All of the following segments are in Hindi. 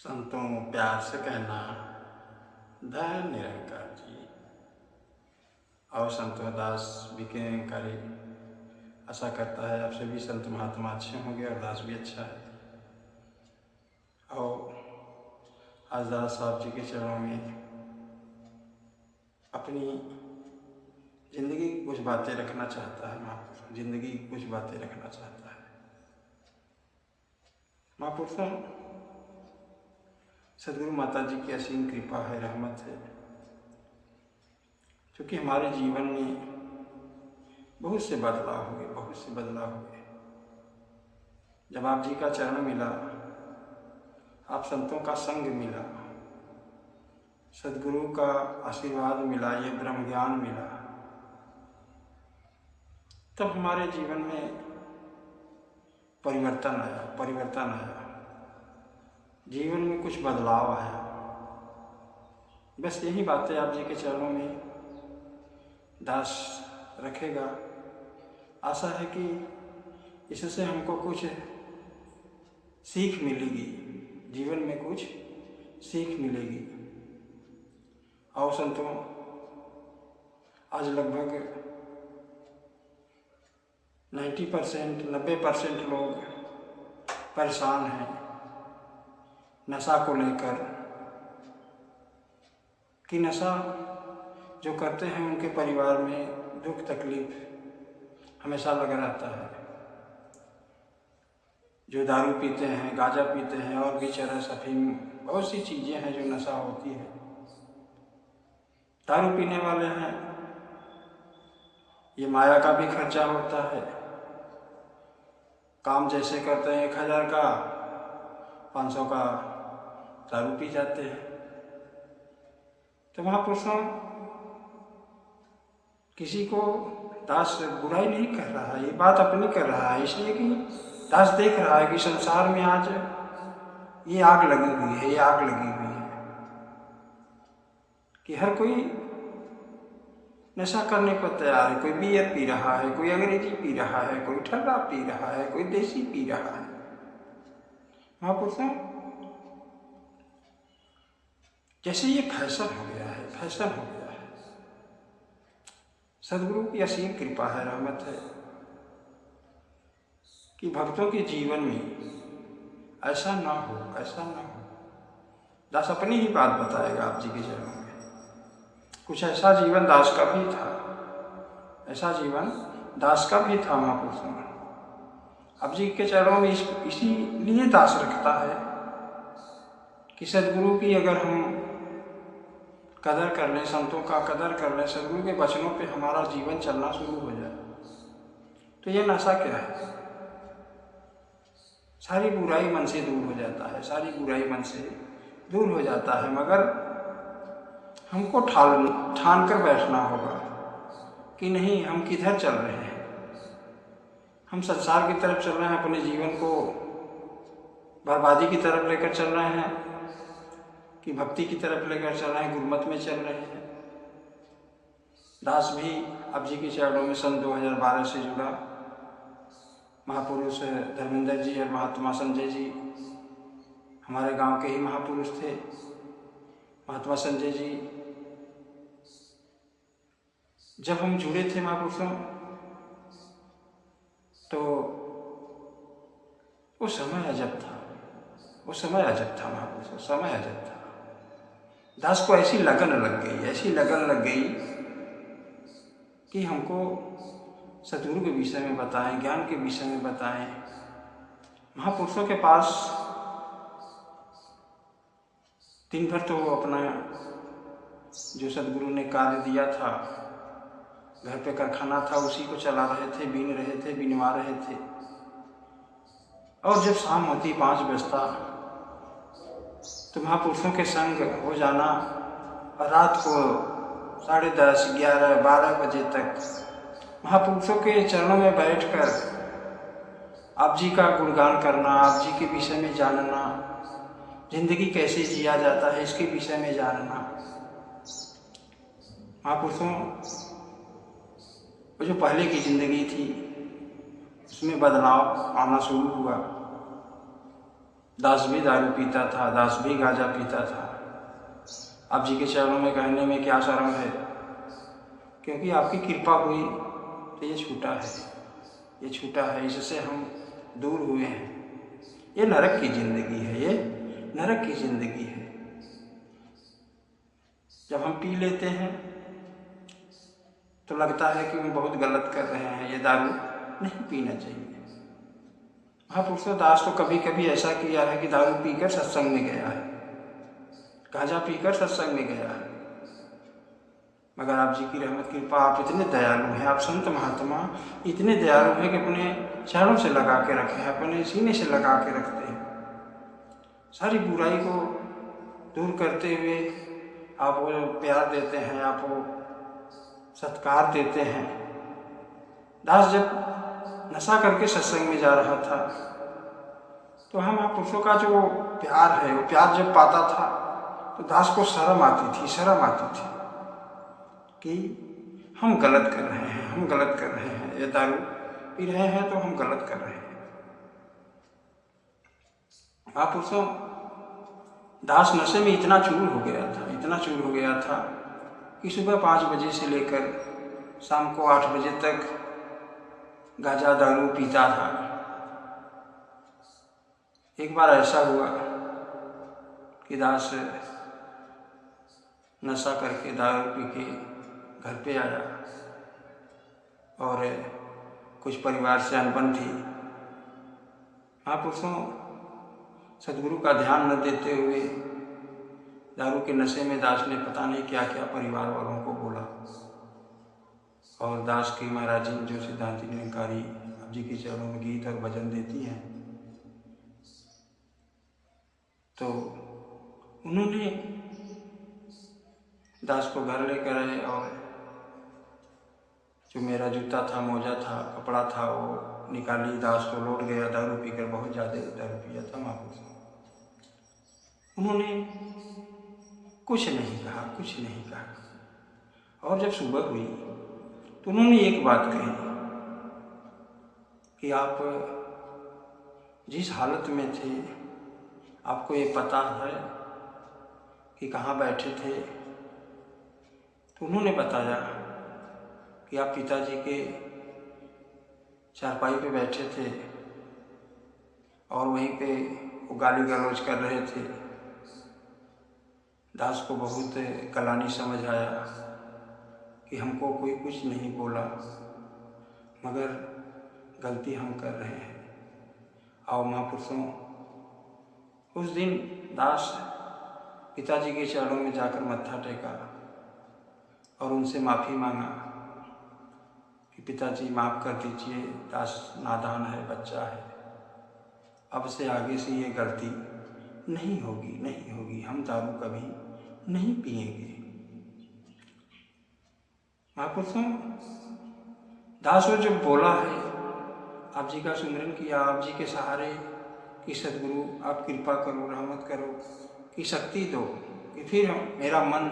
संतों प्यार से कहना धन निरंकार जी। और संतों दास विकेंकारी आशा करता है आप सभी संत महात्मा अच्छे होंगे और दास भी अच्छा है। और आज दास साहब जी के चरणों में अपनी जिंदगी की कुछ बातें रखना चाहता है। महापुरुष जिंदगी की कुछ बातें रखना चाहता है। महापुरुषों, सदगुरु माता जी की असीम कृपा है, रहमत है, क्योंकि हमारे जीवन में बहुत से बदलाव हुए। जब आप जी का चरण मिला, आप संतों का संग मिला, सदगुरु का आशीर्वाद मिला, ये ब्रह्म ज्ञान मिला, तब हमारे जीवन में परिवर्तन आया। जीवन में कुछ बदलाव आया। बस यही बातें आप जी के चरणों में दास रखेगा। आशा है कि इससे हमको कुछ सीख मिलेगी, जीवन में कुछ सीख मिलेगी। और संतों, आज लगभग 90% लोग परेशान हैं नशा को लेकर, कि नशा जो करते हैं उनके परिवार में दुख तकलीफ हमेशा लगा रहता है। जो दारू पीते हैं, गांजा पीते हैं और भी चरस अफीम बहुत सी चीज़ें हैं जो नशा होती है। दारू पीने वाले हैं, ये माया का भी खर्चा होता है। काम जैसे करते हैं 1000 का 500 का दारू पी जाते हैं। तो महापुरुषों, किसी को दास बुराई नहीं कर रहा है, ये बात अपनी कर रहा है, इसलिए कि दास देख रहा है कि संसार में आज ये आग लगी हुई है कि हर कोई नशा करने को तैयार है। कोई बियर पी रहा है, कोई अंग्रेजी पी रहा है, कोई ठंडा पी रहा है, कोई देसी पी रहा है। महापुरुषों, जैसे ये फैशन हो गया है। सदगुरु की असीम कृपा है, रहमत है कि भक्तों के जीवन में ऐसा ना हो। दास अपनी ही बात बताएगा आप जी के चरणों में। कुछ ऐसा जीवन दास का भी था। महापुरुषों, अब जी के चरणों में इसीलिए दास रखता है कि सदगुरु की अगर हम कदर कर लें, संतों का कदर कर लें, सदगुरु के वचनों पे हमारा जीवन चलना शुरू हो जाए, तो ये नशा क्या है? सारी बुराई मन से दूर हो जाता है। मगर हमको ठान कर बैठना होगा कि नहीं, हम किधर चल रहे हैं। हम संसार की तरफ चल रहे हैं, अपने जीवन को बर्बादी की तरफ लेकर चल रहे हैं, कि भक्ति की तरफ लेकर चल रहे हैं, गुरमत में चल रहे हैं। दास भी अब जी के चरणों में सन 2012 से जुड़ा। महापुरुष धर्मेंद्र जी और महात्मा संजय जी हमारे गांव के ही महापुरुष थे। महात्मा संजय जी जब हम जुड़े थे महापुरुषों, तो वो समय अजब था महापुरुषों, समय अजब था। दास को ऐसी लगन लग गई कि हमको सदगुरु के विषय में बताएं, ज्ञान के विषय में बताएं। महापुरुषों के पास दिन भर तो अपना जो सदगुरु ने कार्य दिया था, घर पे कारखाना था, उसी को चला रहे थे, बिनवा रहे थे। और जब शाम होती 5 बजता तो महापुरुषों के संग हो जाना, और रात को 10:30, 11, 12 बजे तक महापुरुषों के चरणों में बैठकर आप जी का गुणगान करना, आप जी के विषय में जानना, जिंदगी कैसे जिया जाता है इसके विषय में जानना। महापुरुषों, वो जो पहले की जिंदगी थी उसमें बदलाव आना शुरू हुआ। दास भी दारू पीता था, दास भी गांजा पीता था। आप जी के चरणों में कहने में क्या शर्म है, क्योंकि आपकी कृपा हुई तो ये छूटा है, ये छूटा है, इससे हम दूर हुए हैं। ये नरक की ज़िंदगी है, ये नरक की ज़िंदगी है। जब हम पी लेते हैं तो लगता है कि हम बहुत गलत कर रहे हैं, ये दारू नहीं पीना चाहिए। महापुरुषों दास तो कभी कभी ऐसा किया है कि दारू पीकर सत्संग में गया है, गांजा पीकर सत्संग में गया है। मगर आप जी की रहमत कृपा, आप इतने दयालु हैं, आप संत महात्मा इतने दयालु हैं कि अपने चरणों से लगा के रखे हैं, अपने सीने से लगा के रखते हैं। सारी बुराई को दूर करते हुए आप वो प्यार देते हैं, आप वो सत्कार देते हैं। दास जब नशा करके सत्संग में जा रहा था तो हम महापुरुषों का जो प्यार है, वो प्यार जब पाता था तो दास को शर्म आती थी, शर्म आती थी कि हम गलत कर रहे हैं, हम गलत कर रहे हैं, ये दारू पी रहे हैं तो हम गलत कर रहे हैं। महापुरुषों दास नशे में इतना चूर हो गया था, इतना चूर हो गया था कि सुबह 5 बजे से लेकर शाम को 8 बजे तक गांजा दारू पीता था। एक बार ऐसा हुआ कि दास नशा करके दारू पी के घर पे आया और कुछ परिवार से अनबन थी। महापुरुषों सदगुरु का ध्यान न देते हुए दारू के नशे में दास ने पता नहीं क्या क्या परिवार वालों को बोला। और दास की महाराज जी जो सिद्धांति निरंकारी आप जी के चरणों में गीत और भजन देती हैं, तो उन्होंने दास को घर लेकर आए और जो मेरा जूता था, मोजा था, कपड़ा था, वो निकाली। दास को लौट गया, दारू पीकर बहुत ज़्यादा दारू पिया था महापुरुष। उन्होंने कुछ नहीं कहा, कुछ नहीं कहा। और जब सुबह हुई तो उन्होंने एक बात कही कि आप जिस हालत में थे आपको ये पता है कि कहाँ बैठे थे। तो उन्होंने बताया कि आप पिताजी के चारपाई पे बैठे थे और वहीं पे वो गाली गलौज कर रहे थे। दास को बहुत कलानी समझ आया कि हमको कोई कुछ नहीं बोला, मगर गलती हम कर रहे हैं। और महापुरुषों उस दिन दास पिताजी के चरणों में जाकर मत्था टेका और उनसे माफ़ी मांगा कि पिताजी माफ़ कर दीजिए, दास नादान है, बच्चा है, अब से आगे से ये गलती नहीं होगी, नहीं होगी, हम दारू कभी नहीं पिएंगे। महापुरुषों दास वो जब बोला है, आप जी का सुमिरन किया, आप जी के सहारे कि सदगुरु आप कृपा करो, रहमत करो, कि शक्ति दो कि फिर मेरा मन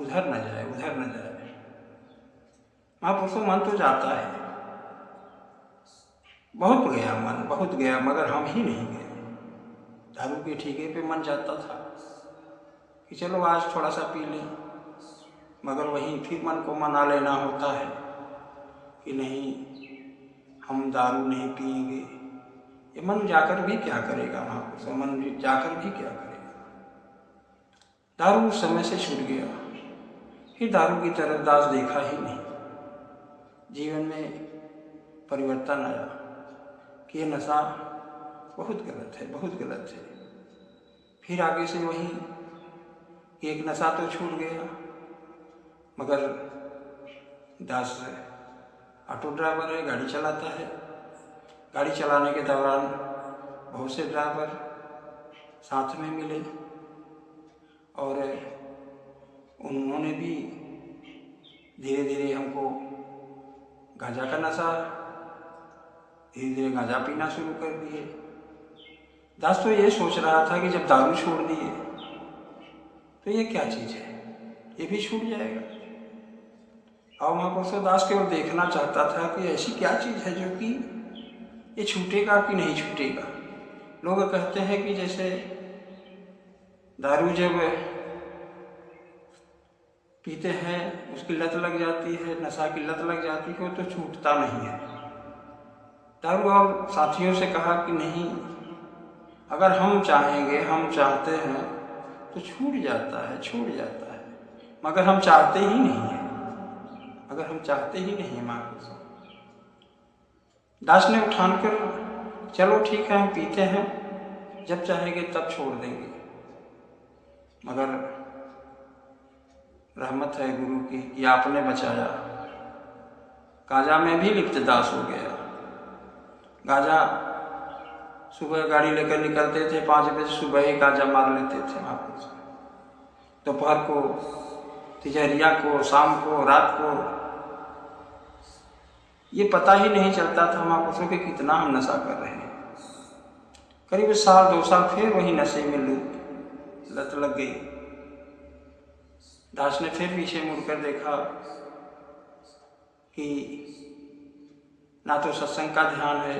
उधर न जाए, उधर न जाए। महापुरुषों मन तो जाता है, बहुत गया मन, बहुत गया, मगर हम ही नहीं गए। दारू के ठीके पे मन जाता था कि चलो आज थोड़ा सा पी लें, मगर वहीं फिर मन को मना लेना होता है कि नहीं हम दारू नहीं पिएंगे। ये मन जाकर भी क्या करेगा महापुरुष, मन जाकर भी क्या करेगा। दारू उस समय से छूट गया, फिर दारू की तरफ दास देखा ही नहीं। जीवन में परिवर्तन आया कि ये नशा बहुत गलत है, बहुत गलत है। फिर आगे से वही कि एक नशा तो छूट गया, मगर दास ऑटो ड्राइवर है, गाड़ी चलाता है। गाड़ी चलाने के दौरान बहुत से ड्राइवर साथ में मिले और उन्होंने भी धीरे धीरे हमको गांजा का नशा, धीरे धीरे गांजा पीना शुरू कर दिए। दास तो ये सोच रहा था कि जब दारू छोड़ दिए तो ये क्या चीज़ है, ये भी छूट जाएगा। और महापुरुष दास केवल देखना चाहता था कि ऐसी क्या चीज़ है जो कि ये छूटेगा कि नहीं छूटेगा। लोग कहते हैं कि जैसे दारू जब पीते हैं उसकी लत लग जाती है, नशा की लत लग जाती है तो छूटता नहीं है। दारू और साथियों से कहा कि नहीं, अगर हम चाहेंगे, हम चाहते हैं तो छूट जाता है, छूट जाता है, मगर हम चाहते ही नहीं है, अगर हम चाहते ही नहीं है महापुरुषों। दास ने उठान कर, चलो ठीक है हम पीते हैं, जब चाहेंगे तब छोड़ देंगे, मगर रहमत है गुरु की कि आपने बचाया। गांजा में भी लिप्त दास हो गया। गांजा सुबह गाड़ी लेकर निकलते थे, 5 बजे सुबह ही गांजा मार लेते थे महापुरुष। दोपहर को, तिजहरिया को, शाम को, रात को, ये पता ही नहीं चलता था महापुरुषों के कितना हम नशा कर रहे हैं। करीब 1-2 साल फिर वही नशे में लत लग गई। दास ने फिर पीछे मुड़कर देखा कि ना तो सत्संग का ध्यान है,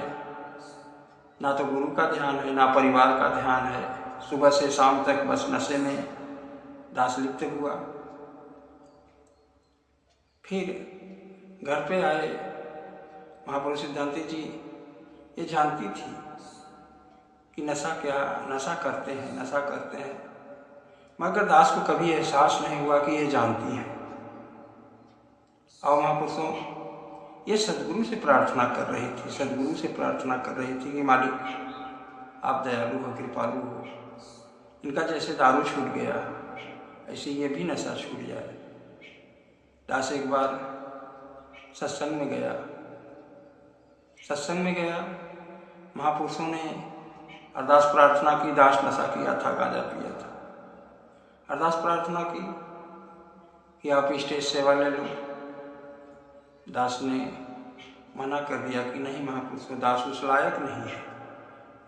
ना तो गुरु का ध्यान है, ना परिवार का ध्यान है। सुबह से शाम तक बस नशे में दास लिप्त हुआ। फिर घर पे आए। महापुरुष सिद्धांति जी ये जानती थी कि नशा क्या, नशा करते हैं, नशा करते हैं, मगर दास को कभी एहसास नहीं हुआ कि ये जानती है। और महापुरुषों ये सदगुरु से प्रार्थना कर रही थी, सदगुरु से प्रार्थना कर रही थी कि मालिक आप दयालु हो, कृपालु हो, इनका जैसे दारू छूट गया ऐसे ये भी नशा छूट जाए। दास एक बार सत्संग में गया। सत्संग में गया, महापुरुषों ने अरदास प्रार्थना की। दास नशा किया था, गांजा पिया था। अरदास प्रार्थना की कि आप स्टेज सेवा ले लो। दास ने मना कर दिया कि नहीं महापुरुषों, दास उस लायक नहीं है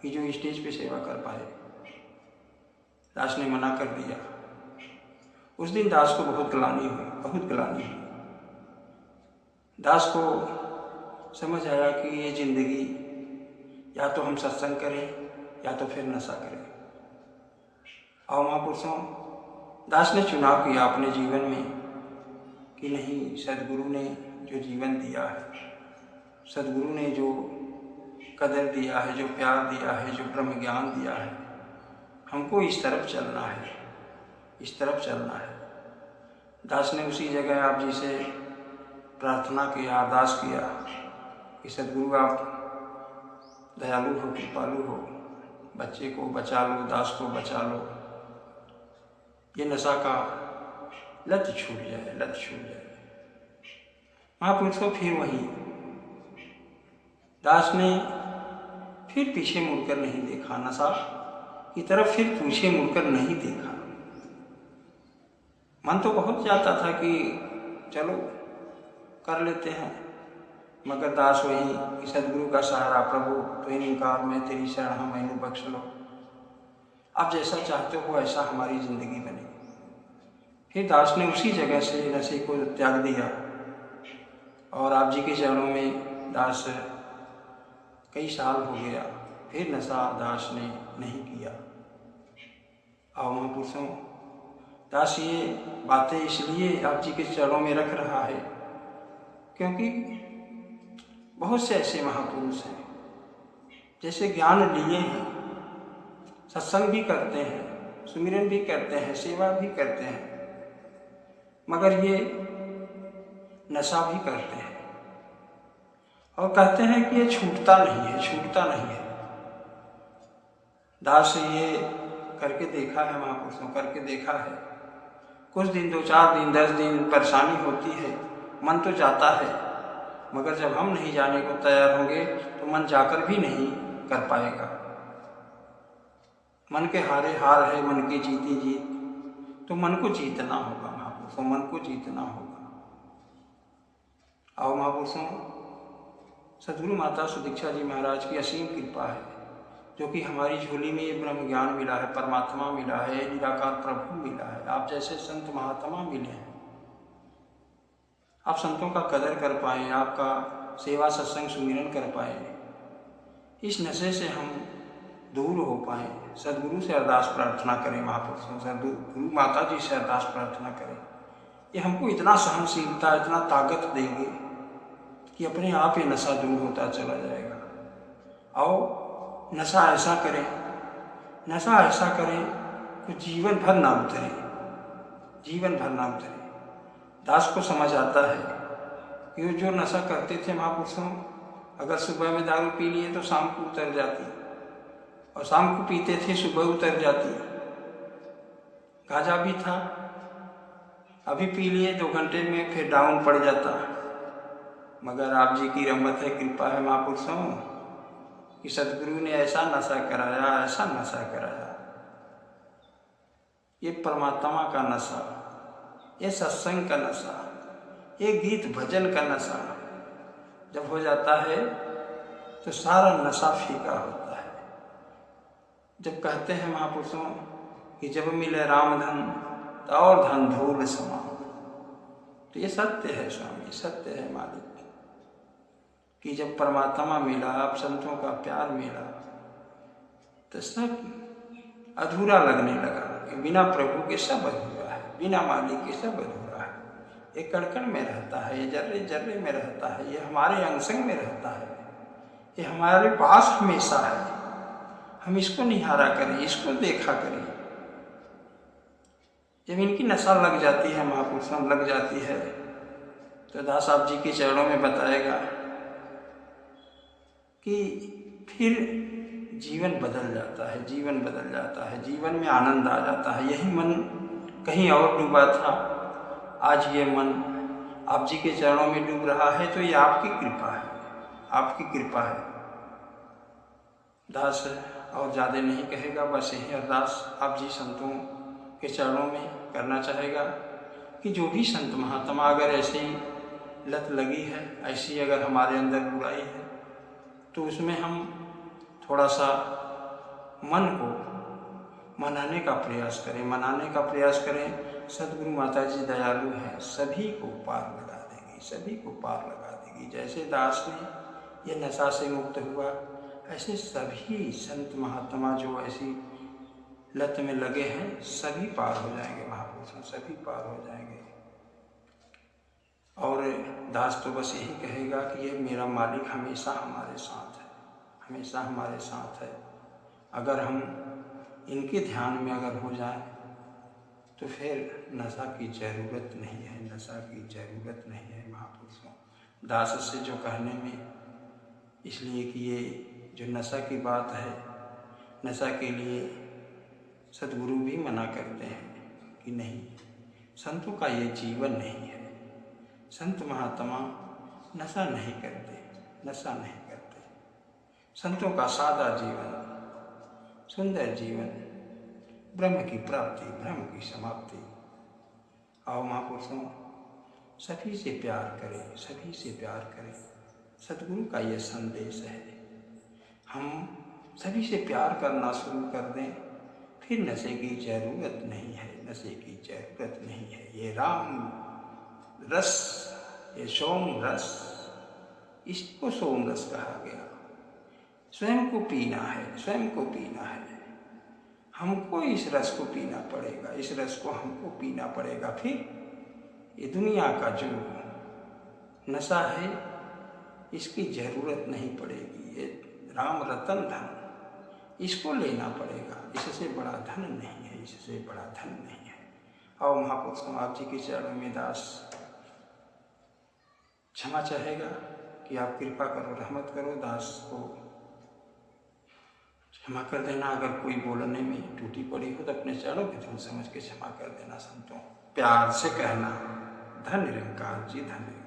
कि जो स्टेज पे सेवा कर पाए। दास ने मना कर दिया। उस दिन दास को बहुत ग्लानि हुई, बहुत ग्लानि हुई। दास को समझ आया कि ये जिंदगी या तो हम सत्संग करें या तो फिर नशा करें। और महापुरुषों दास ने चुनाव किया अपने जीवन में कि नहीं, सदगुरु ने जो जीवन दिया है, सदगुरु ने जो कदर दिया है, जो प्यार दिया है, जो ब्रह्म ज्ञान दिया है, हमको इस तरफ चलना है, इस तरफ चलना है। दास ने उसी जगह आप जी से प्रार्थना किया, अरदास किया कि सदगुरु आप दयालु हो, कृपालु हो, बच्चे को बचा लो, दास को बचा लो, ये नशा का लत छूट जाए, लत छूट जाए। महापुरुषों फिर वही दास ने फिर पीछे मुड़कर नहीं देखा, नशा की तरफ फिर पीछे मुड़कर नहीं देखा। मन तो बहुत जाता था कि चलो कर लेते हैं, मगर दास वही कि सदगुरु का सहारा प्रभु तो इनकार में तेरी शरण मैनू बख्श लो, आप जैसा चाहते हो ऐसा हमारी जिंदगी बने। फिर दास ने उसी जगह से नशे को त्याग दिया और आप जी के चरणों में दास कई साल हो गया, फिर नशा दास ने नहीं किया। और महापुरुषों दास ये बातें इसलिए आप जी के चरणों में रख रहा है क्योंकि बहुत से ऐसे महापुरुष हैं जैसे ज्ञान लिए हैं, सत्संग भी करते हैं, सुमिरन भी करते हैं, सेवा भी करते हैं, मगर ये नशा भी करते हैं और कहते हैं कि ये छूटता नहीं है, छूटता नहीं है। दास ये करके देखा है महापुरुषों, करके देखा है। कुछ दिन, 2-4 दिन, 10 दिन परेशानी होती है, मन तो जाता है, मगर जब हम नहीं जाने को तैयार होंगे तो मन जाकर भी नहीं कर पाएगा। मन के हारे हार है, मन की जीती जीत, तो मन को जीतना होगा महापुरुषों, मन को जीतना होगा। और महापुरुषों सदगुरु माता सुदीक्षा जी महाराज की असीम कृपा है जो कि हमारी झोली में ये ब्रह्म ज्ञान मिला है, परमात्मा मिला है, निराकार प्रभु मिला है, आप जैसे संत महात्मा मिले हैं। आप संतों का कदर कर पाएँ, आपका सेवा सत्संग सुमिरन कर पाएँ। इस नशे से हम दूर हो पाए। सदगुरु से अरदास प्रार्थना करें, महापुरुषों से, गुरु माता जी से अरदास प्रार्थना करें। ये हमको इतना सहनशीलता, इतना ताकत देंगे कि अपने आप ये नशा दूर होता चला जाएगा। आओ नशा ऐसा करें, नशा ऐसा करें कि जीवन भर ना उतरे, जीवन भर ना उतरे। दास को समझ आता है कि वो जो नशा करते थे महापुरुषों, अगर सुबह में दारू पी लिए तो शाम को उतर जाती, और शाम को पीते थे सुबह उतर जाती। गांजा भी था, अभी पी लिए 2 घंटे में फिर डाउन पड़ जाता। मगर आप जी की रहमत है, कृपा है महापुरुषों कि सदगुरु ने ऐसा नशा कराया, ऐसा नशा कराया। ये परमात्मा का नशा, ये सत्संग का नशा, ये गीत भजन का नशा जब हो जाता है तो सारा नशा फीका होता है। जब कहते हैं महापुरुषों कि जब मिले राम धन तो और धन धूल समान, तो ये सत्य है स्वामी, सत्य है मालिक कि जब परमात्मा मिला, आप संतों का प्यार मिला, तो सब अधूरा लगने लगा कि बिना प्रभु के सब अधूरा है, बिना मालिक के सब अधूरा है। ये कण-कण में रहता है, ये जर्रे-जर्रे में रहता है, ये हमारे अंग-संग में रहता है, ये हमारे पास हमेशा है। हम इसको निहारा करें, इसको देखा करें। जब इनकी नशा लग जाती है महापुरुषों, लग जाती है, तो दास आप जी के चरणों में बताएगा कि फिर जीवन बदल जाता है, जीवन बदल जाता है, जीवन में आनंद आ जाता है। यही मन कहीं और डूबा था, आज ये मन आप जी के चरणों में डूब रहा है, तो ये आपकी कृपा है, आपकी कृपा है। दास और ज़्यादा नहीं कहेगा, बस यही अरदास आप जी संतों के चरणों में करना चाहेगा कि जो भी संत महात्मा अगर ऐसे ही लत लगी है, ऐसी अगर हमारे अंदर बुराई है, तो उसमें हम थोड़ा सा मन को मनाने का प्रयास करें, मनाने का प्रयास करें। सदगुरु माता जी दयालु हैं, सभी को पार लगा देगी, सभी को पार लगा देगी। जैसे दास ने ये नशा से मुक्त हुआ, ऐसे सभी संत महात्मा जो ऐसी लत में लगे हैं, सभी पार हो जाएंगे महापुरुषों, सभी पार हो जाएंगे। और दास तो बस यही कहेगा कि ये मेरा मालिक हमेशा हमारे साथ है, हमेशा हमारे साथ है। अगर हम इनके ध्यान में अगर हो जाए तो फिर नशा की ज़रूरत नहीं है, नशा की ज़रूरत नहीं है महापुरुषों। दास से जो कहने में इसलिए कि ये जो नशा की बात है, नशा के लिए सदगुरु भी मना करते हैं कि नहीं, संतों का ये जीवन नहीं है। संत महात्मा नशा नहीं करते, नशा नहीं करते। संतों का सादा जीवन, सुंदर जीवन, ब्रह्म की प्राप्ति, ब्रह्म की समाप्ति। आओ महापुरुषों, सभी से प्यार करें, सभी से प्यार करें। सदगुरु का ये संदेश है। हम सभी से प्यार करना शुरू कर दें, फिर नशे की ज़रूरत नहीं है, नशे की ज़रूरत नहीं है। ये राम रस, ये सोम रस, इसको सोम रस कहा गया। स्वयं को पीना है, स्वयं को पीना है। हमको इस रस को पीना पड़ेगा, इस रस को हमको पीना पड़ेगा। फिर ये दुनिया का जो नशा है, इसकी ज़रूरत नहीं पड़ेगी। ये राम रतन धन, इसको लेना पड़ेगा। इससे बड़ा धन नहीं है, इससे बड़ा धन नहीं है। और महापुरुषों, आप जी के चरणों में दास क्षमा चाहेगा कि आप कृपा करो, रहमत करो, दास को क्षमा कर देना। अगर कोई बोलने में टूटी पड़ी हो तो अपने चरणों की धूल समझ के क्षमा कर देना। संतों प्यार से कहना, धन निरंकार जी, धन्यवाद।